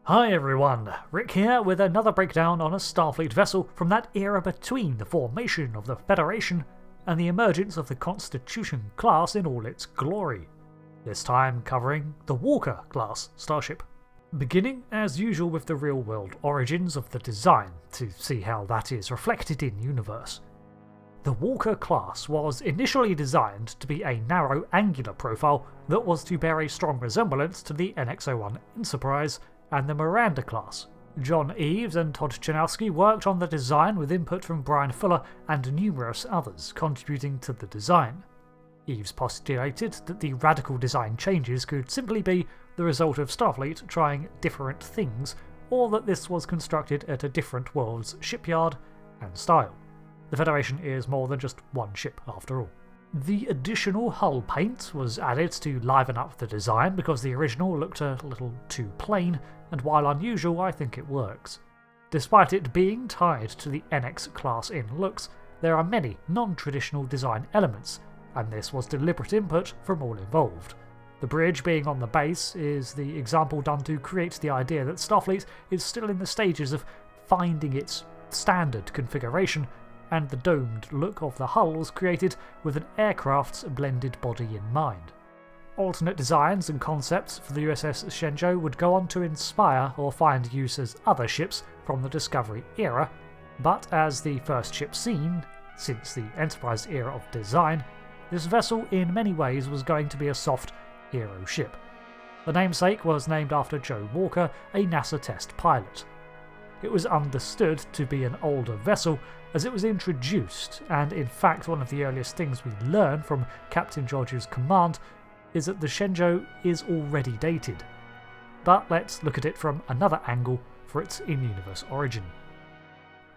Hi everyone, Rick here with another breakdown on a Starfleet vessel from that era between the formation of the Federation and the emergence of the Constitution class in all its glory. This time covering the Walker class starship. Beginning as usual with the real-world origins of the design to see how that is reflected in universe. The Walker class was initially designed to be a narrow angular profile that was to bear a strong resemblance to the NX-01 Enterprise and the Miranda class. John Eves and Todd Chanowski worked on the design with input from Brian Fuller and numerous others contributing to the design. Eves postulated that the radical design changes could simply be the result of Starfleet trying different things, or that this was constructed at a different world's shipyard and style. The Federation is more than just one ship after all. The additional hull paint was added to liven up the design because the original looked a little too plain, and while unusual, I think it works. Despite it being tied to the NX class in looks, there are many non-traditional design elements, and this was deliberate input from all involved. The bridge being on the base is the example done to create the idea that Starfleet is still in the stages of finding its standard configuration, and the domed look of the hull was created with an aircraft's blended body in mind. Alternate designs and concepts for the USS Shenzhou would go on to inspire or find use as other ships from the Discovery era, but as the first ship seen since the Enterprise era of design, this vessel in many ways was going to be a soft aero ship. The namesake was named after Joe Walker, a NASA test pilot. It was understood to be an older vessel as it was introduced, and in fact one of the earliest things we learn from Captain George's command is that the Shenzhou is already dated. But let's look at it from another angle for its in-universe origin.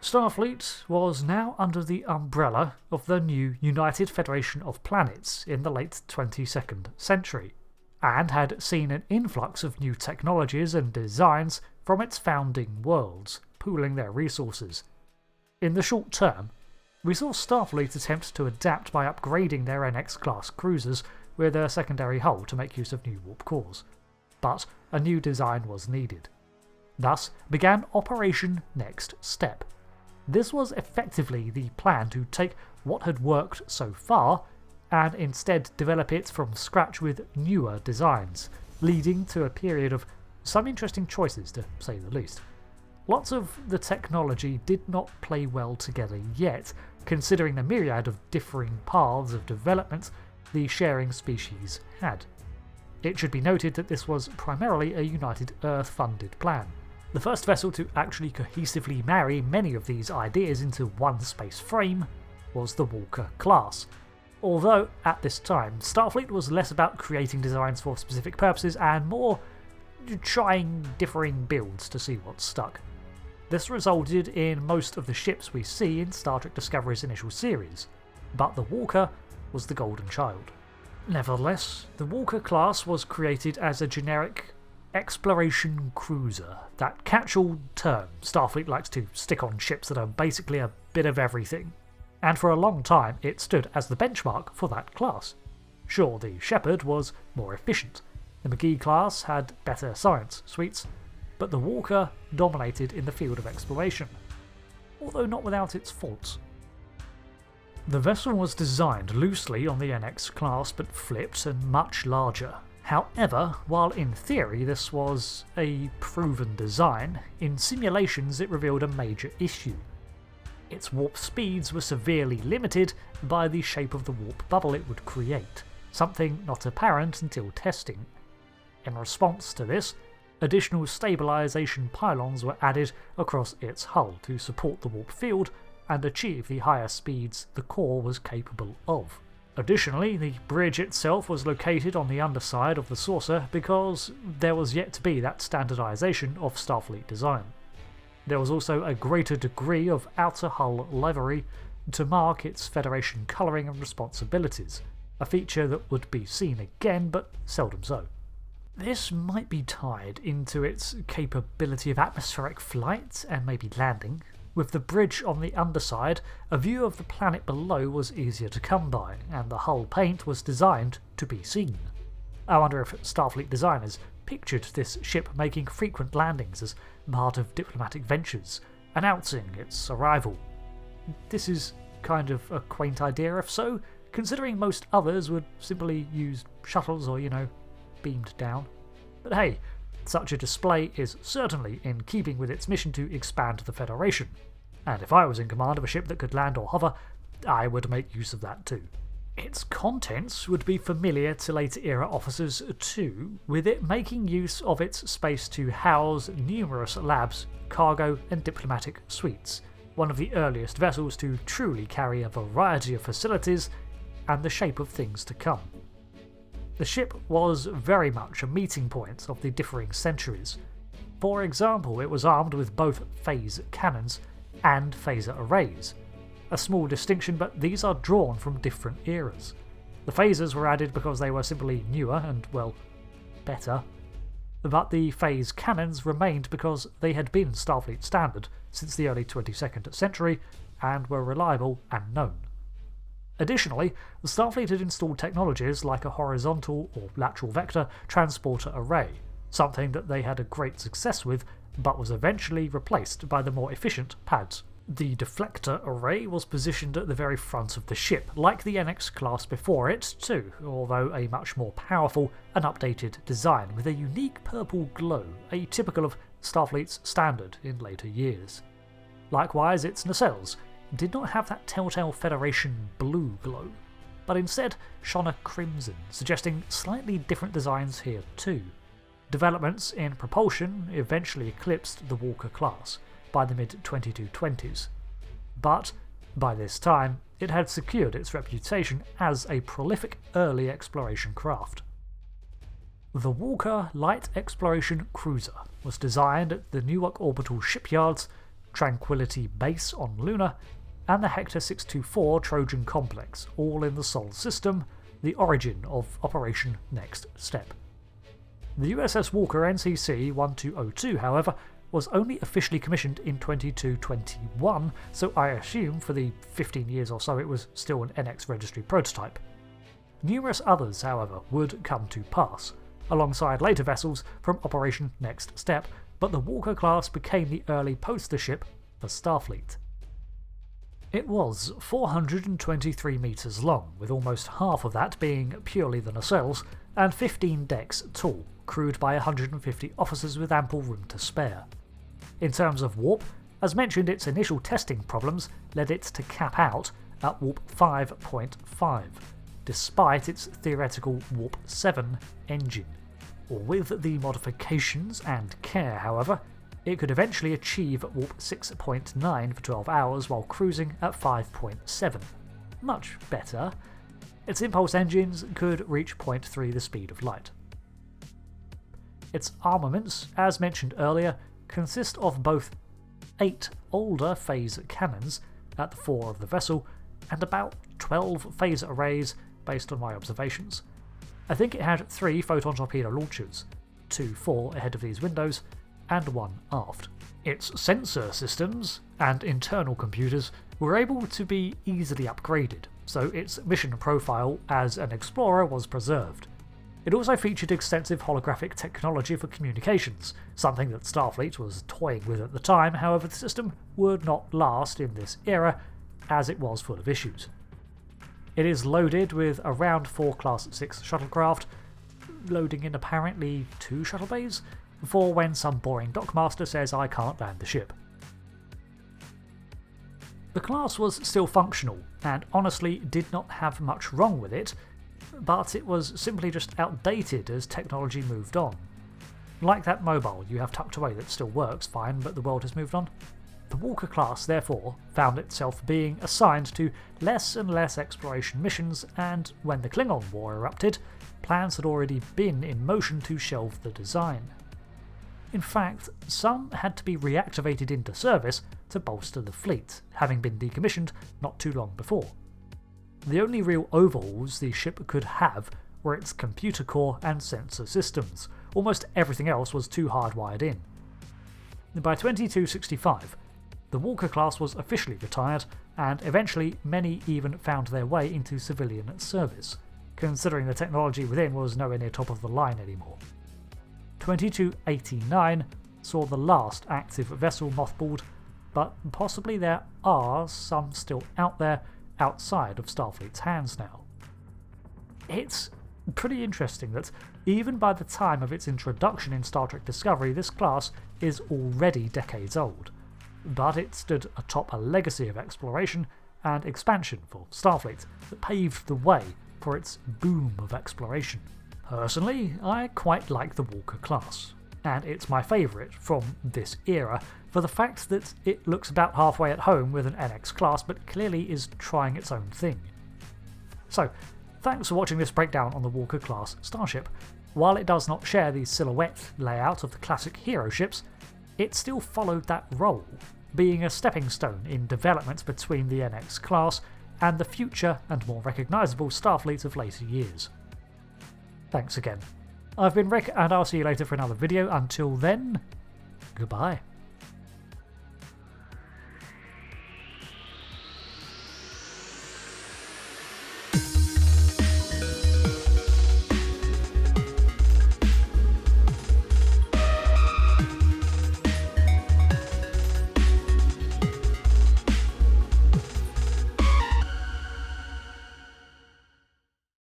Starfleet was now under the umbrella of the new United Federation of Planets in the late 22nd century, and had seen an influx of new technologies and designs from its founding worlds, pooling their resources. In the short term, we saw Starfleet attempt to adapt by upgrading their NX-class cruisers with a secondary hull to make use of new warp cores, but a new design was needed. Thus began Operation Next Step. This was effectively the plan to take what had worked so far and instead develop it from scratch with newer designs, leading to a period of some interesting choices to say the least. Lots of the technology did not play well together yet, considering the myriad of differing paths of development the sharing species had. It should be noted that this was primarily a United Earth-funded plan. The first vessel to actually cohesively marry many of these ideas into one space frame was the Walker class, although at this time Starfleet was less about creating designs for specific purposes and more trying differing builds to see what stuck. This resulted in most of the ships we see in Star Trek Discovery's initial series, but the Walker was the golden child. Nevertheless, the Walker class was created as a generic exploration cruiser, that catch-all term Starfleet likes to stick on ships that are basically a bit of everything, and for a long time it stood as the benchmark for that class. Sure, the Shepherd was more efficient, the McGee class had better science suites, but the Walker dominated in the field of exploration, although not without its faults. The vessel was designed loosely on the NX class but flipped and much larger. However, while in theory this was a proven design, in simulations it revealed a major issue. Its warp speeds were severely limited by the shape of the warp bubble it would create, something not apparent until testing. In response to this, additional stabilisation pylons were added across its hull to support the warp field and achieve the higher speeds the core was capable of. Additionally, the bridge itself was located on the underside of the saucer because there was yet to be that standardisation of Starfleet design. There was also a greater degree of outer hull livery to mark its Federation colouring and responsibilities, a feature that would be seen again but seldom so. This might be tied into its capability of atmospheric flight and maybe landing. With the bridge on the underside, a view of the planet below was easier to come by, and the hull paint was designed to be seen. I wonder if Starfleet designers pictured this ship making frequent landings as part of diplomatic ventures, announcing its arrival. This is kind of a quaint idea if so, considering most others would simply use shuttles or, beamed down. But hey, such a display is certainly in keeping with its mission to expand the Federation, and if I was in command of a ship that could land or hover, I would make use of that too. Its contents would be familiar to later era officers too, with it making use of its space to house numerous labs, cargo and diplomatic suites, one of the earliest vessels to truly carry a variety of facilities and the shape of things to come. The ship was very much a meeting point of the differing centuries. For example, it was armed with both phase cannons and phaser arrays. A small distinction, but these are drawn from different eras. The phasers were added because they were simply newer and, well, better. But the phase cannons remained because they had been Starfleet standard since the early 22nd century and were reliable and known. Additionally, the Starfleet had installed technologies like a horizontal or lateral vector transporter array, something that they had a great success with but was eventually replaced by the more efficient PADs. The deflector array was positioned at the very front of the ship, like the NX class before it too, although a much more powerful and updated design with a unique purple glow, atypical of Starfleet's standard in later years. Likewise, its nacelles did not have that telltale Federation blue glow, but instead shone a crimson, suggesting slightly different designs here too. Developments in propulsion eventually eclipsed the Walker class by the mid-2220s, but by this time it had secured its reputation as a prolific early exploration craft. The Walker Light Exploration Cruiser was designed at the Newark Orbital Shipyards, Tranquility Base on Luna, and the Hector 624 Trojan Complex, all in the Sol system, the origin of Operation Next Step. The USS Walker NCC 1202, however, was only officially commissioned in 2221, so I assume for the 15 years or so it was still an NX registry prototype. Numerous others, however, would come to pass, alongside later vessels from Operation Next Step, but the Walker class became the early poster ship for Starfleet. It was 423 metres long, with almost half of that being purely the nacelles, and 15 decks tall, crewed by 150 officers with ample room to spare. In terms of warp, as mentioned, its initial testing problems led it to cap out at warp 5.5, despite its theoretical warp 7 engine. With the modifications and care, however, it could eventually achieve warp 6.9 for 12 hours while cruising at 5.7. Much better. Its impulse engines could reach 0.3 the speed of light. Its armaments, as mentioned earlier, consist of both 8 older phase cannons at the fore of the vessel and about 12 phaser arrays based on my observations. I think it had 3 photon torpedo launchers, 2 fore ahead of these windows, and 1 aft. Its sensor systems and internal computers were able to be easily upgraded, so its mission profile as an explorer was preserved. It also featured extensive holographic technology for communications, something that Starfleet was toying with at the time. However, the system would not last in this era, as it was full of issues. It is loaded with around 4 Class 6 shuttlecraft, loading in apparently 2 shuttle bays, for when some boring dockmaster says I can't land the ship. The class was still functional, and honestly did not have much wrong with it, but it was simply just outdated as technology moved on. Like that mobile you have tucked away that still works fine, but the world has moved on. The Walker class, therefore, found itself being assigned to less and less exploration missions, and when the Klingon War erupted, plans had already been in motion to shelve the design. In fact, some had to be reactivated into service to bolster the fleet, having been decommissioned not too long before. The only real overhauls the ship could have were its computer core and sensor systems. Almost everything else was too hardwired in. By 2265, the Walker class was officially retired, and eventually many even found their way into civilian service, considering the technology within was nowhere near top of the line anymore. 2289 saw the last active vessel mothballed, but possibly there are some still out there outside of Starfleet's hands now. It's pretty interesting that even by the time of its introduction in Star Trek Discovery, this class is already decades old, but it stood atop a legacy of exploration and expansion for Starfleet that paved the way for its boom of exploration. Personally, I quite like the Walker class, and it's my favourite from this era for the fact that it looks about halfway at home with an NX class but clearly is trying its own thing. So, thanks for watching this breakdown on the Walker class Starship. While it does not share the silhouette layout of the classic hero ships, it still followed that role, being a stepping stone in development between the NX class and the future and more recognisable Starfleet of later years. Thanks again. I've been Rick, and I'll see you later for another video. Until then, goodbye.